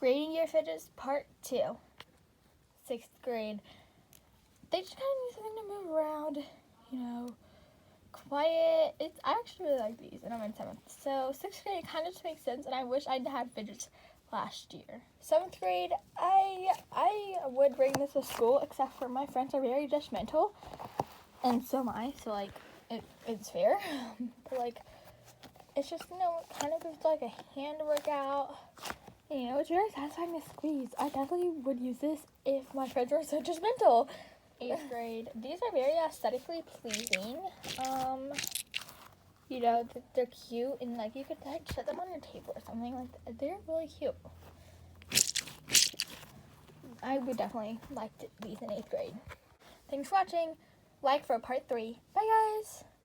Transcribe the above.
Grading your fidgets, part 2. 6th grade. They just kind of need something to move around, you know, quiet. I actually really like these, and I'm in 7th. So 6th grade kind of just makes sense, and I wish I'd had fidgets last year. 7th grade, I would bring this to school, except for my friends are very judgmental, and so am I. So like, it's fair, but like, it's just, you know, kind of just like a hand workout. You know, it's very satisfying to squeeze. I definitely would use this if my friends were so judgmental. 8th grade. These are very aesthetically pleasing. You know, they're cute, and like you could like set them on your table or something. Like they're really cute. I would definitely like these in 8th grade. Thanks for watching. Like for part 3. Bye guys.